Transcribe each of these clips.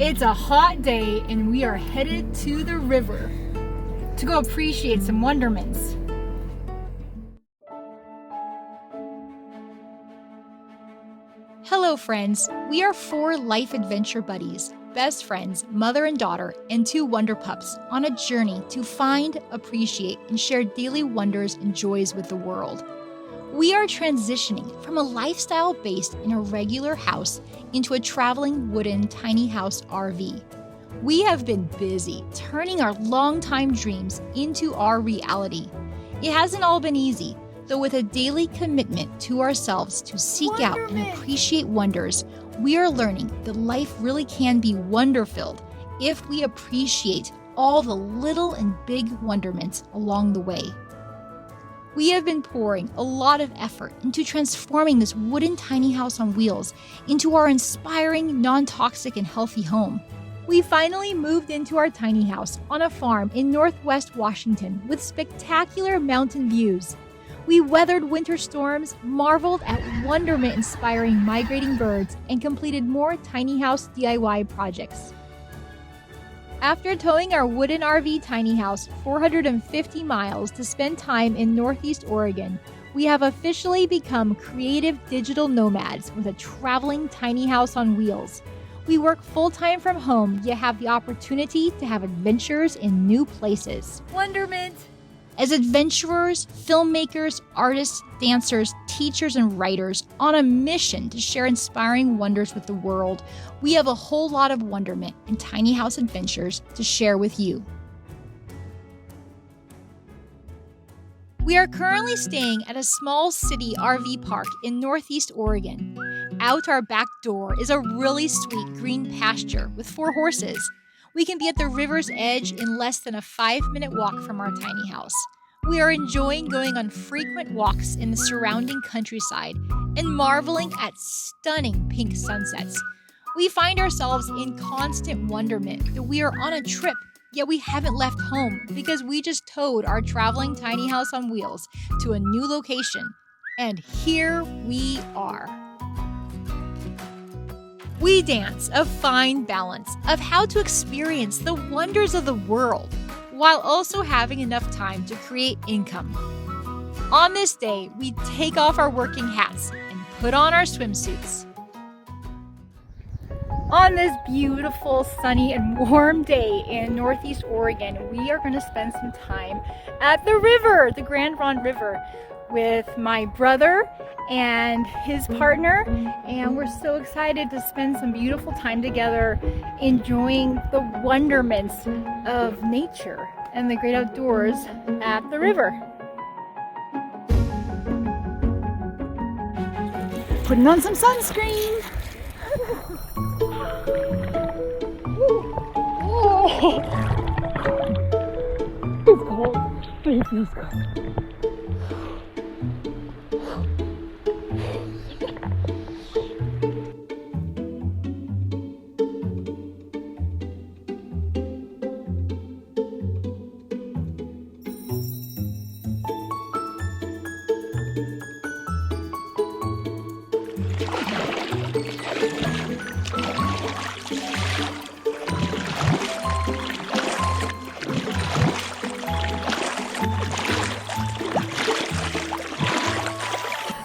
It's a hot day and we are headed to the river to go appreciate some wonderments. Hello friends, we are 4 life adventure buddies, best friends, mother and daughter, and 2 wonder pups on a journey to find, appreciate, and share daily wonders and joys with the world. We are transitioning from a lifestyle based in a regular house into a traveling wooden tiny house RV. We have been busy turning our longtime dreams into our reality. It hasn't all been easy, though with a daily commitment to ourselves to seek out and appreciate wonders, we are learning that life really can be wonder-filled if we appreciate all the little and big wonderments along the way. We have been pouring a lot of effort into transforming this wooden tiny house on wheels into our inspiring, non-toxic, and healthy home. We finally moved into our tiny house on a farm in Northwest Washington with spectacular mountain views. We weathered winter storms, marveled at wonderment-inspiring migrating birds, and completed more tiny house DIY projects. After towing our wooden RV tiny house 450 miles to spend time in Northeast Oregon, we have officially become creative digital nomads with a traveling tiny house on wheels. We work full-time from home, yet have the opportunity to have adventures in new places. Wonderment! As adventurers, filmmakers, artists, dancers, teachers, and writers on a mission to share inspiring wonders with the world, we have a whole lot of wonderment and tiny house adventures to share with you. We are currently staying at a small city RV park in Northeast Oregon. Out our back door is a really sweet green pasture with 4 horses. We can be at the river's edge in less than a 5-minute walk from our tiny house. We are enjoying going on frequent walks in the surrounding countryside and marveling at stunning pink sunsets. We find ourselves in constant wonderment that we are on a trip, yet we haven't left home because we just towed our traveling tiny house on wheels to a new location. And here we are. We dance a fine balance of how to experience the wonders of the world while also having enough time to create income. On this day, we take off our working hats and put on our swimsuits. On this beautiful, sunny, and warm day in Northeast Oregon, we are going to spend some time at the river, the Grande Ronde River, with my brother and his partner, and we're so excited to spend some beautiful time together enjoying the wonderments of nature and the great outdoors at the river. Putting on some sunscreen. It's cold. It feels cold.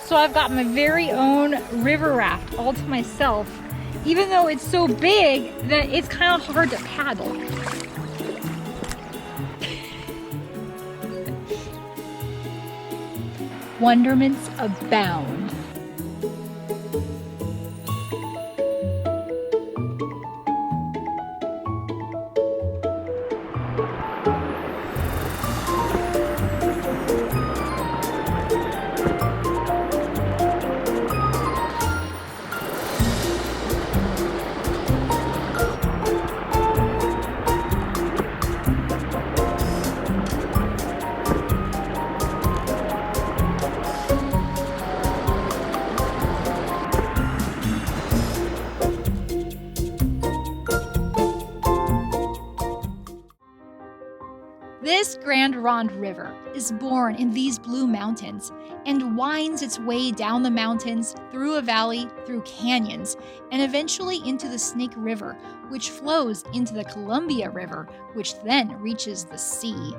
So I've got my very own river raft all to myself, even though it's so big that it's kind of hard to paddle. Wonderments abound. This Grande Ronde River is born in these blue mountains and winds its way down the mountains, through a valley, through canyons, and eventually into the Snake River, which flows into the Columbia River, which then reaches the sea.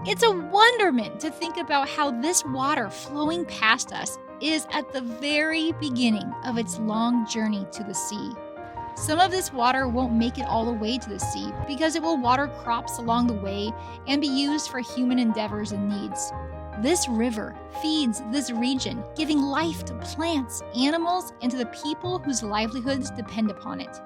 It's a wonderment to think about how this water flowing past us is at the very beginning of its long journey to the sea. Some of this water won't make it all the way to the sea because it will water crops along the way and be used for human endeavors and needs. This river feeds this region, giving life to plants, animals, and to the people whose livelihoods depend upon it.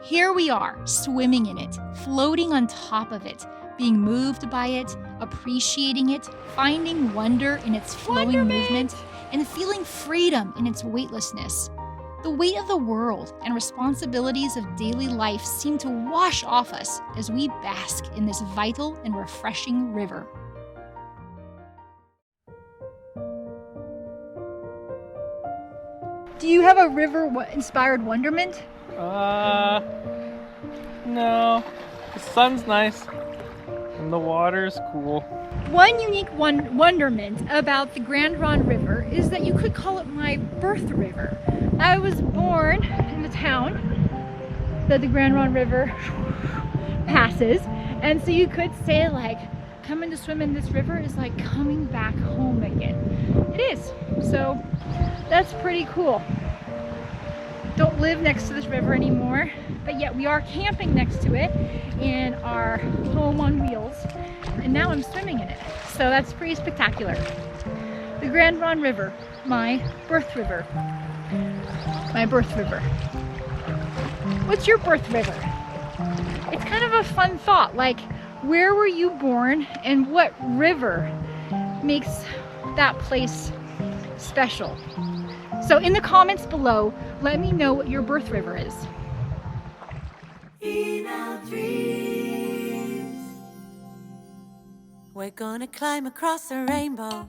Here we are, swimming in it, floating on top of it, being moved by it, appreciating it, finding wonder in its flowing movement, and feeling freedom in its weightlessness. The weight of the world and responsibilities of daily life seem to wash off us as we bask in this vital and refreshing river. Do you have a river-inspired wonderment? No. The sun's nice and the water's cool. One unique wonderment about the Grande Ronde River is that you could call it my birth river. I was born in the town that the Grande Ronde River passes, and so you could say like coming to swim in this river is like coming back home again. It is. So that's pretty cool. Don't live next to this river anymore, but yet we are camping next to it in our home on wheels, and now I'm swimming in it. So that's pretty spectacular. The Grande Ronde River, my birth river. My birth river. What's your birth river? It's kind of a fun thought, like where were you born and what river makes that place special? So in the comments below, let me know what your birth river is. In our dreams, we're gonna climb across the rainbow.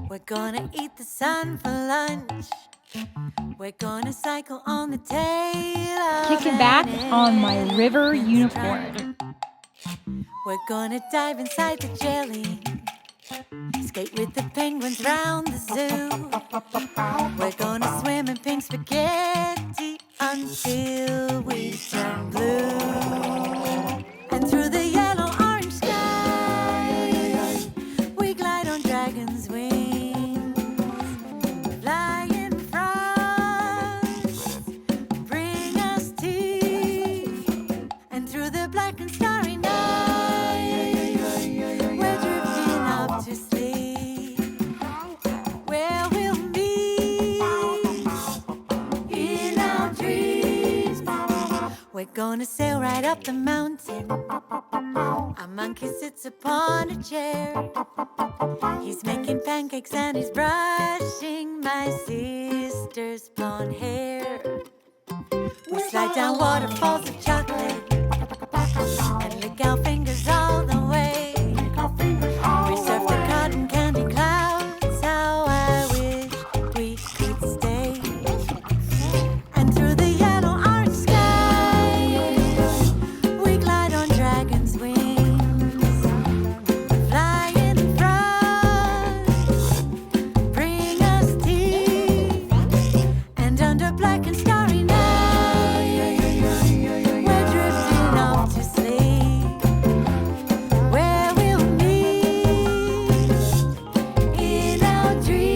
We're gonna eat the sun for lunch. We're gonna cycle on the tail of Kicking back on my river unicorn. We're gonna dive inside the jelly. Skate with the penguins round the zoo. We're gonna swim in pink spaghetti until we turn blue. And through the yellow-orange sky, we glide on dragon's wings. Flying frogs bring us tea. And through the black and starry night, we're drifting up to sleep, where we'll meet in our dreams. We're gonna sail right up the mountain. A monkey sits upon a chair. He's making pancakes and he's brushing my sister's blonde hair. We slide down waterfalls of chocolate and lick our fingers all the way. We surf the cotton candy clouds, how I wish we could stay. And through the yellow-orange sky, we glide on dragon's wings. Flying frogs bring us tea. And under black and starry night, we're drifting off to sleep, where we'll meet in our dreams.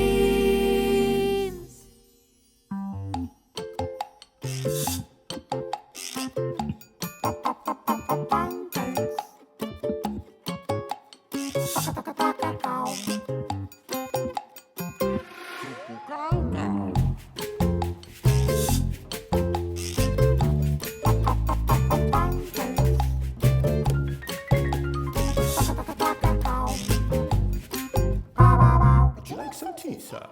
Would you like some tea, sir?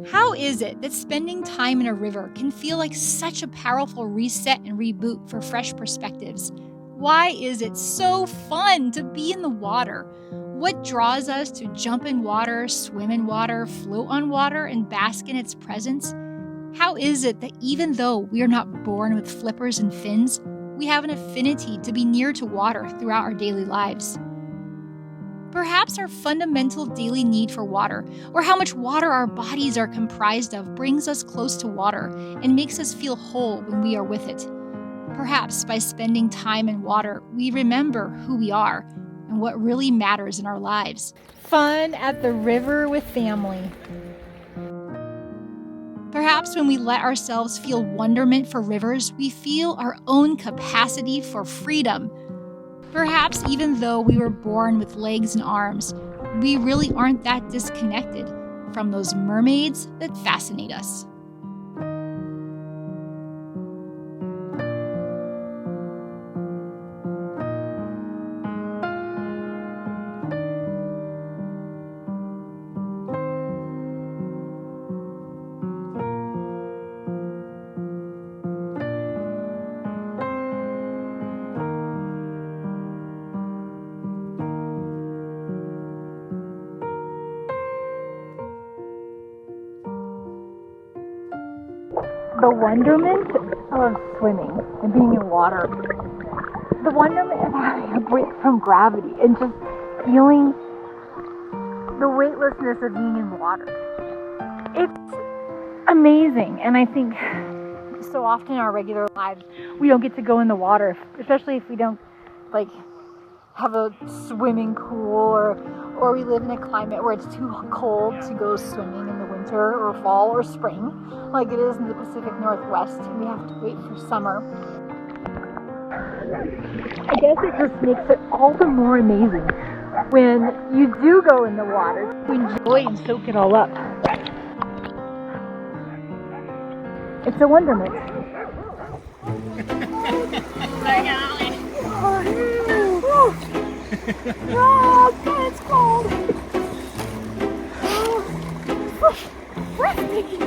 How is it that spending time in a river can feel like such a powerful reset and reboot for fresh perspectives? Why is it so fun to be in the water? What draws us to jump in water, swim in water, float on water, and bask in its presence? How is it that even though we are not born with flippers and fins, we have an affinity to be near to water throughout our daily lives. Perhaps our fundamental daily need for water, or how much water our bodies are comprised of, brings us close to water and makes us feel whole when we are with it. Perhaps by spending time in water, we remember who we are and what really matters in our lives. Fun at the river with family. Perhaps when we let ourselves feel wonderment for rivers, we feel our own capacity for freedom. Perhaps even though we were born with legs and arms, we really aren't that disconnected from those mermaids that fascinate us. The wonderment of swimming and being in water. The wonderment of having a break from gravity and just feeling the weightlessness of being in water. It's amazing. And I think so often in our regular lives, we don't get to go in the water, especially if we don't have a swimming pool or we live in a climate where it's too cold to go swimming in the winter or fall or spring, like it is in the Pacific Northwest, and we have to wait for summer. I guess it just makes it all the more amazing when you do go in the water to enjoy and soak it all up. It's a wonderment. Oh, it's cold. Breathtaking.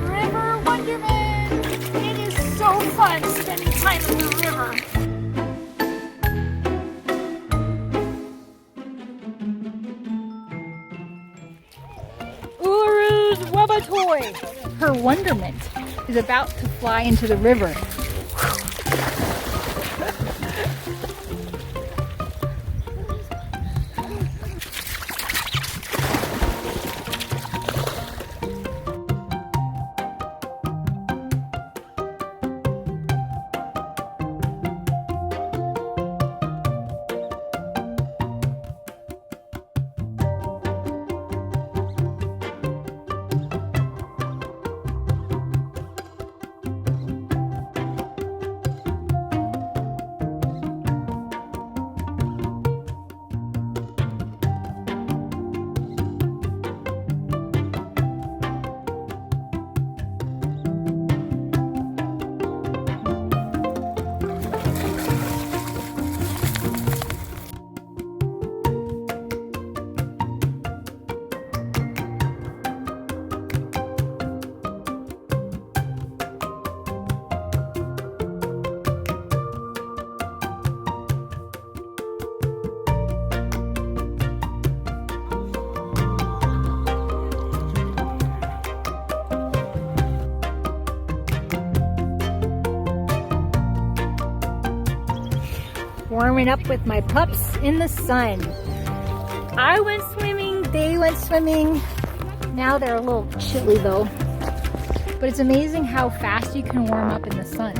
River Wonderment. It is so fun spending time in the river. Her wonderment is about to fly into the river. Warming up with my pups in the sun. I went swimming, they went swimming. Now they're a little chilly though. But it's amazing how fast you can warm up in the sun.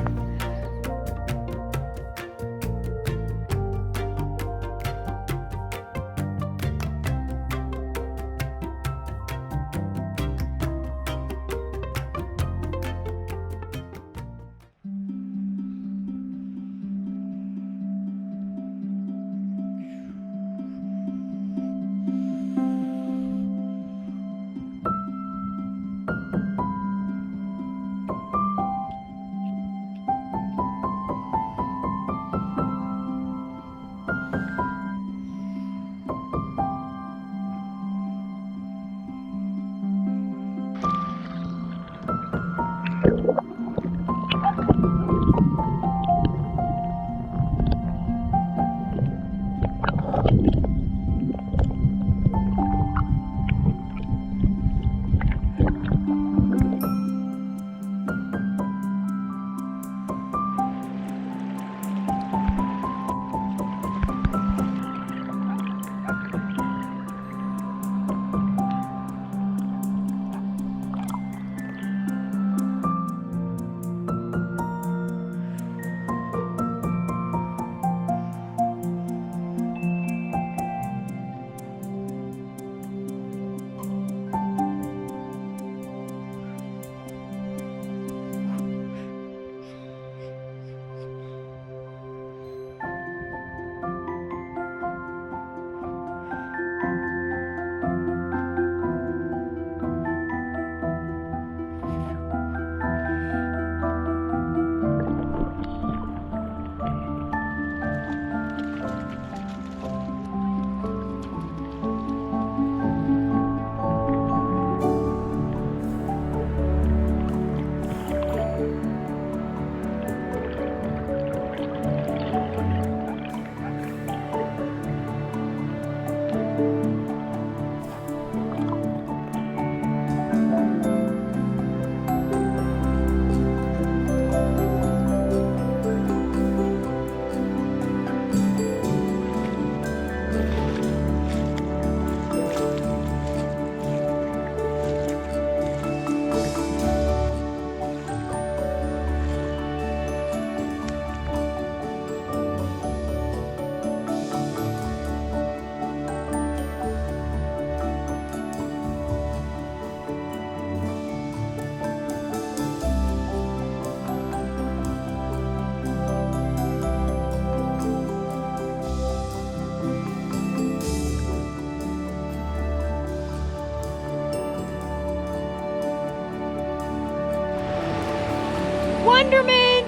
Wonderment!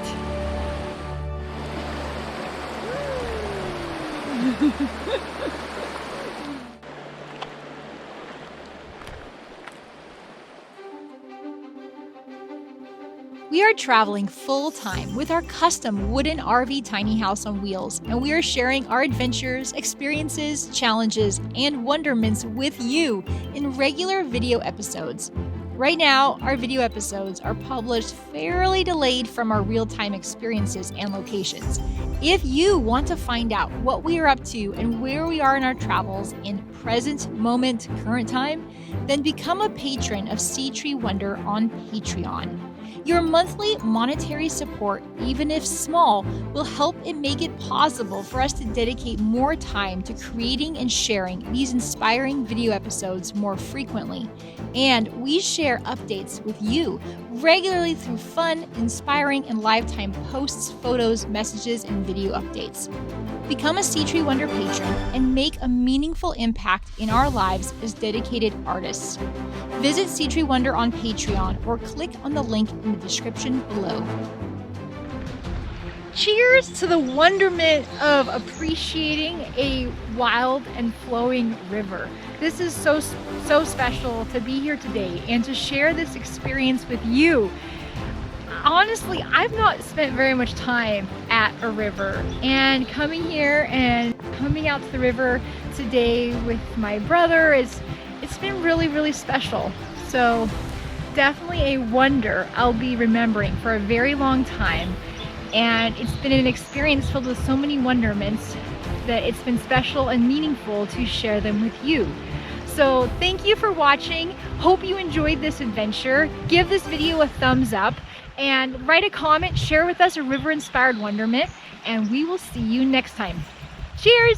We are traveling full-time with our custom wooden RV tiny house on wheels, and we are sharing our adventures, experiences, challenges, and wonderments with you in regular video episodes. Right now, our video episodes are published fairly delayed from our real-time experiences and locations. If you want to find out what we are up to and where we are in our travels in present moment, current time, then become a patron of Sea Tree Wonder on Patreon. Your monthly monetary support, even if small, will help it make it possible for us to dedicate more time to creating and sharing these inspiring video episodes more frequently. And we share updates with you regularly through fun, inspiring, and lifetime posts, photos, messages, and video updates. Become a Sea Tree Wonder patron and make a meaningful impact in our lives as dedicated artists. Visit Sea Tree Wonder on Patreon or click on the link in the description below. Cheers to the wonderment of appreciating a wild and flowing river. This is so special to be here today and to share this experience with you. Honestly, I've not spent very much time at a river, and coming here and coming out to the river today with my brother it's been really special. So definitely a wonder I'll be remembering for a very long time, and it's been an experience filled with so many wonderments that it's been special and meaningful to share them with you. So thank you for watching. Hope you enjoyed this adventure. Give this video a thumbs up and write a comment, share with us a river-inspired wonderment, and we will see you next time. Cheers!